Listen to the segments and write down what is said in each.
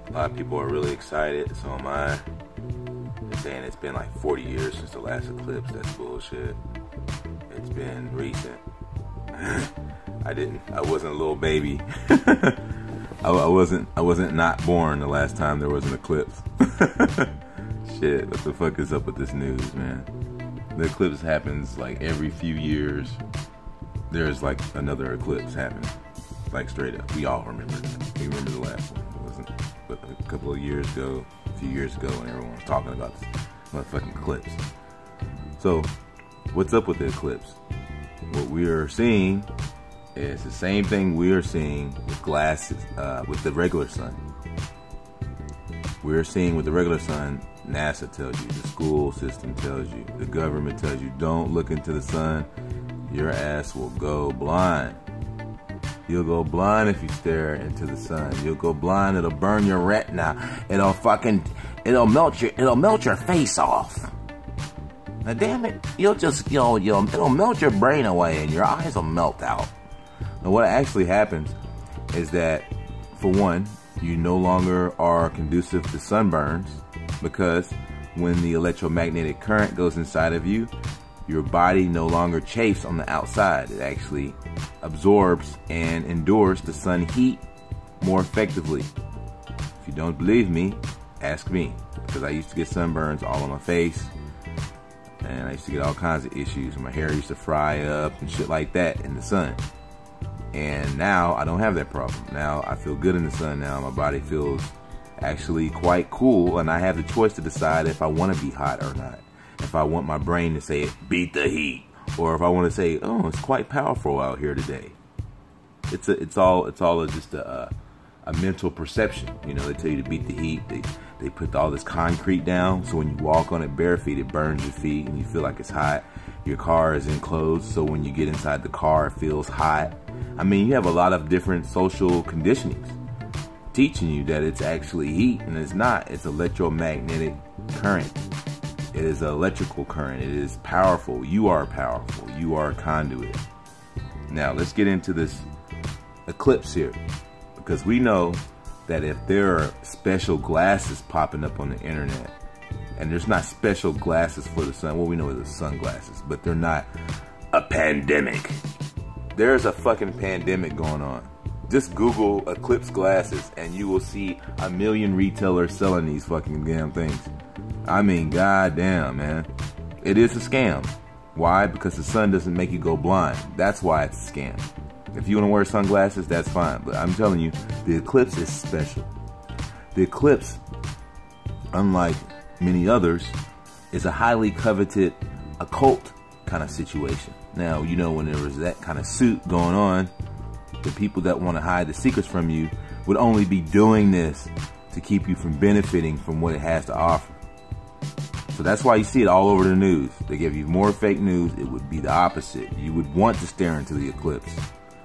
A lot of people are really excited, so am I. They're saying it's been like 40 years since the last eclipse. That's bullshit. It's been recent. I wasn't a little baby. I wasn't not born the last time there was an eclipse. Shit, what the fuck is up with this news, man? The eclipse happens like every few years. There's like another eclipse happening. Like straight up. We all remember that. We remember the last one. It wasn't but a couple of years ago, a few years ago, when everyone was talking about this motherfucking eclipse. So, what's up with the eclipse? What we are seeing is the same thing we are seeing with glasses, with the regular sun. We're seeing with the regular sun, NASA tells you, the school system tells you, the government tells you, don't look into the sun. Your ass will go blind. You'll go blind if you stare into the sun. You'll go blind. It'll burn your retina. It'll melt your face off. Now, damn it, it'll melt your brain away and your eyes will melt out. Now, what actually happens is that, for one, you no longer are conducive to sunburns, because when the electromagnetic current goes inside of you, your body no longer chafes on the outside. It actually absorbs and endures the sun heat more effectively. If you don't believe me, ask me, because I used to get sunburns all on my face, and I used to get all kinds of issues. My hair used to fry up and shit like that in the sun. And now I don't have that problem. Now I feel good in the sun. Now my body feels actually quite cool, and I have the choice to decide if I want to be hot or not. If I want my brain to say, beat the heat, or if I want to say, oh, it's quite powerful out here today. It's all just a mental perception. You know, they tell you to beat the heat. They put all this concrete down, so when you walk on it bare feet, it burns your feet and you feel like it's hot. Your car is enclosed, so when you get inside the car, it feels hot. I mean, you have a lot of different social conditionings teaching you that it's actually heat, and it's not. It's electromagnetic current. It is an electrical current. It is powerful. You are powerful. You are a conduit. Now, let's get into this eclipse here, because we know that if there are special glasses popping up on the internet, and there's not special glasses for the sun, well, we know it's sunglasses, but they're not a pandemic. There's a fucking pandemic going on. Just Google eclipse glasses and you will see a million retailers selling these fucking damn things. I mean, goddamn, man. It is a scam. Why? Because the sun doesn't make you go blind. That's why it's a scam. If you want to wear sunglasses, that's fine. But I'm telling you, the eclipse is special. The eclipse, unlike many others, is a highly coveted occult kind of situation. Now, you know, when there was that kind of suit going on, the people that want to hide the secrets from you would only be doing this to keep you from benefiting from what it has to offer. So that's why you see it all over the news. They give you more fake news. It would be the opposite. You would want to stare into the eclipse,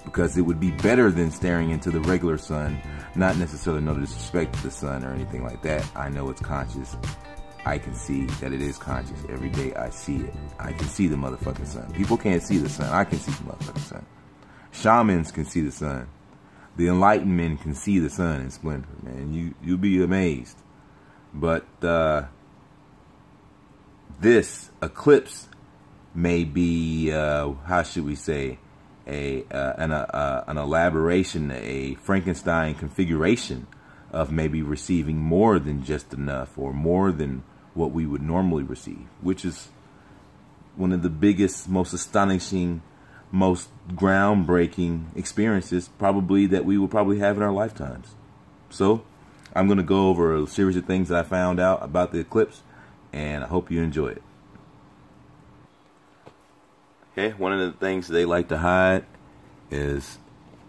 because it would be better than staring into the regular sun. Not necessarily no disrespect to the sun or anything like that. I know it's conscious. I can see that it is conscious. Every day I see it. I can see the motherfucking sun. People can't see the sun. I can see the motherfucking sun. Shamans can see the sun. The enlightened men can see the sun in splendor, man. You'll be amazed. But this eclipse may be, how should we say, an elaboration, a Frankenstein configuration of maybe receiving more than just enough, or more than what we would normally receive, which is one of the biggest, most astonishing, most groundbreaking experiences probably that we will probably have in our lifetimes. So I'm going to go over a series of things that I found out about the eclipse, and I hope you enjoy it. Okay, one of the things they like to hide is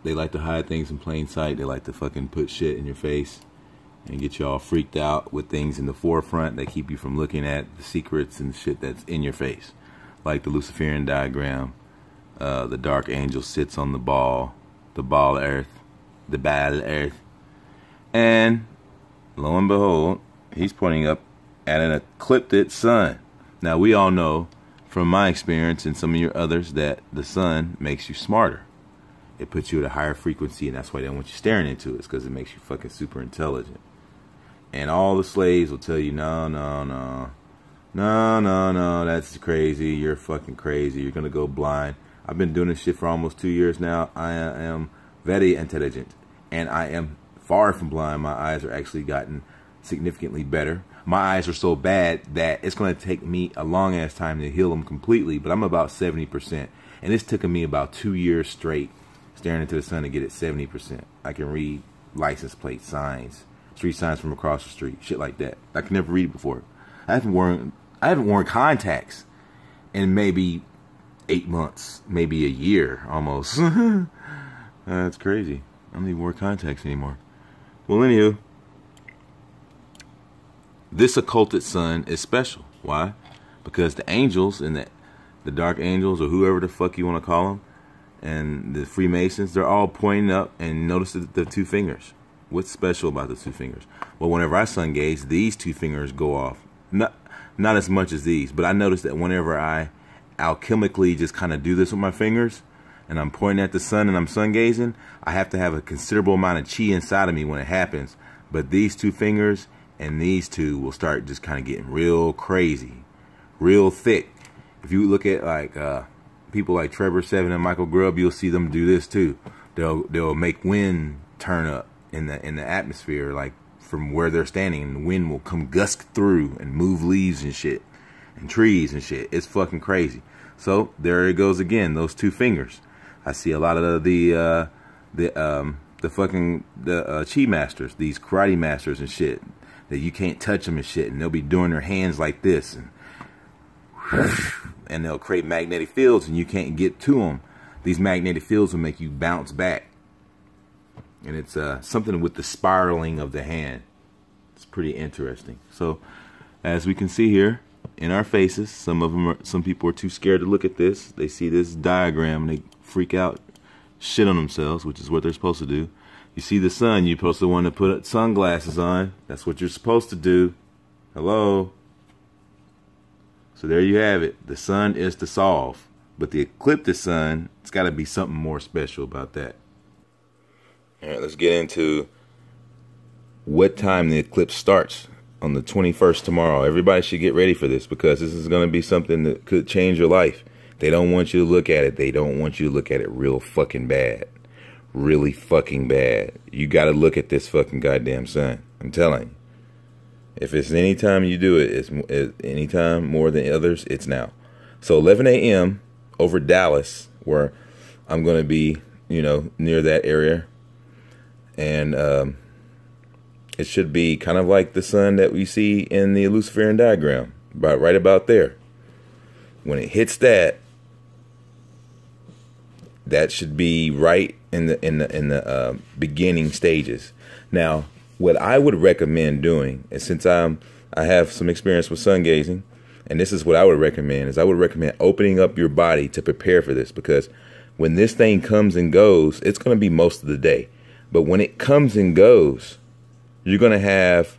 they like to hide things in plain sight. They like to fucking put shit in your face and get you all freaked out with things in the forefront that keep you from looking at the secrets and shit that's in your face. Like the Luciferian diagram. The dark angel sits on the ball earth, and lo and behold, he's pointing up at an eclipsed sun. Now, we all know from my experience and some of your others that the sun makes you smarter. It puts you at a higher frequency, and that's why they don't want you staring into it. It's because it makes you fucking super intelligent. And all the slaves will tell you, no, no, no. No, no, no, that's crazy. You're fucking crazy. You're going to go blind. I've been doing this shit for almost 2 years now. I am very intelligent. And I am far from blind. My eyes are actually gotten significantly better. My eyes are so bad that it's going to take me a long ass time to heal them completely. But I'm about 70%. And it's taken me about 2 years straight staring into the sun to get it 70%. I can read license plate signs, street signs from across the street, shit like that. I could never read it before. I haven't worn contacts in maybe 8 months, maybe a year almost. That's crazy. I don't even wear contacts anymore. Well, anywho, this occulted sun is special. Why? Because the angels and the dark angels, or whoever the fuck you want to call them, and the Freemasons, they're all pointing up, and notice the two fingers. What's special about the two fingers? Well, whenever I sun gaze, these two fingers go off. Not as much as these, but I noticed that whenever I alchemically just kind of do this with my fingers, and I'm pointing at the sun and I'm sun gazing, I have to have a considerable amount of chi inside of me when it happens. But these two fingers and these two will start just kind of getting real crazy, real thick. If you look at like people like Trevor Seven and Michael Grubb, you'll see them do this too. They'll make wind turn up in the atmosphere, like from where they're standing, and the wind will come gust through and move leaves and shit and trees and shit. It's fucking crazy. So there it goes again, those two fingers. I see a lot of the chi masters, these karate masters and shit, that you can't touch them and shit, and they'll be doing their hands like this, and they'll create magnetic fields, and you can't get to them. These magnetic fields will make you bounce back. And it's something with the spiraling of the hand. It's pretty interesting. So, as we can see here in our faces, some people are too scared to look at this. They see this diagram and they freak out, shit on themselves, which is what they're supposed to do. You see the sun, you're supposed to want to put sunglasses on. That's what you're supposed to do. Hello. So there you have it. The sun is to solve, but the ecliptic sun, it's got to be something more special about that. All right, let's get into what time the eclipse starts on the 21st tomorrow. Everybody should get ready for this, because this is going to be something that could change your life. They don't want you to look at it. They don't want you to look at it real fucking bad. Really fucking bad. You got to look at this fucking goddamn sun. I'm telling you. If it's any time you do it, it's any time more than others, it's now. So 11 a.m. over Dallas, where I'm going to be, near that area. And it should be kind of like the sun that we see in the Luciferian diagram, right about there. When it hits that should be right in the beginning stages. Now, what I would recommend doing, and since I have some experience with sun gazing, and this is what I would recommend, is I would recommend opening up your body to prepare for this, because when this thing comes and goes, it's going to be most of the day. But when it comes and goes, you're going to have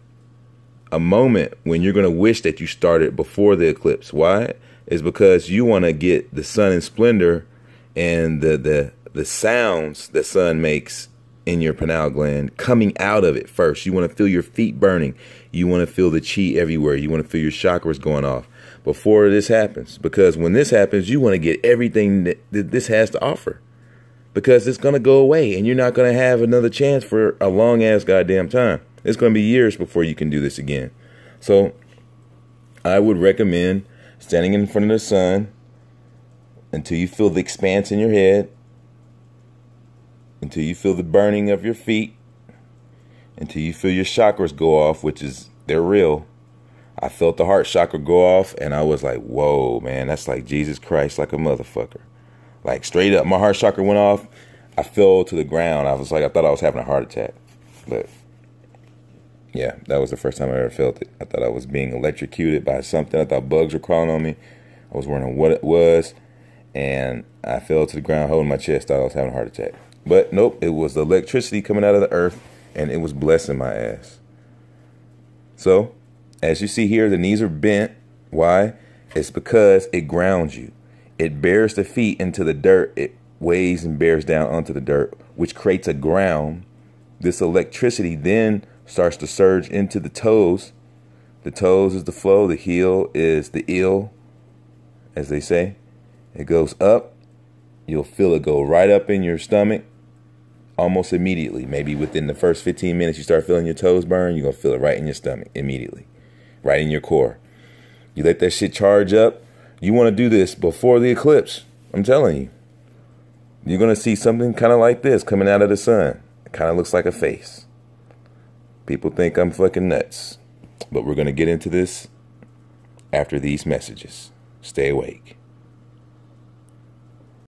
a moment when you're going to wish that you started before the eclipse. Why? It's because you want to get the sun in splendor and the sounds the sun makes in your pineal gland coming out of it first. You want to feel your feet burning. You want to feel the chi everywhere. You want to feel your chakras going off before this happens. Because when this happens, you want to get everything that this has to offer. Because it's going to go away, and you're not going to have another chance for a long-ass goddamn time. It's going to be years before you can do this again. So I would recommend standing in front of the sun until you feel the expanse in your head, until you feel the burning of your feet, until you feel your chakras go off, which is, they're real. I felt the heart chakra go off, and I was like, whoa, man, that's like Jesus Christ, like a motherfucker. Like, straight up, my heart chakra went off. I fell to the ground. I was like, I thought I was having a heart attack. But, yeah, that was the first time I ever felt it. I thought I was being electrocuted by something. I thought bugs were crawling on me. I was wondering what it was. And I fell to the ground holding my chest. Thought I was having a heart attack. But, nope, it was the electricity coming out of the earth, and it was blessing my ass. So, as you see here, the knees are bent. Why? It's because it grounds you. It bears the feet into the dirt. It weighs and bears down onto the dirt, which creates a ground. This electricity then starts to surge into the toes. The toes is the flow. The heel is the ill, as they say. It goes up. You'll feel it go right up in your stomach almost immediately. Maybe within the first 15 minutes you start feeling your toes burn, you're going to feel it right in your stomach immediately, right in your core. You let that shit charge up. You want to do this before the eclipse. I'm telling you. You're going to see something kind of like this coming out of the sun. It kind of looks like a face. People think I'm fucking nuts. But we're going to get into this after these messages. Stay awake.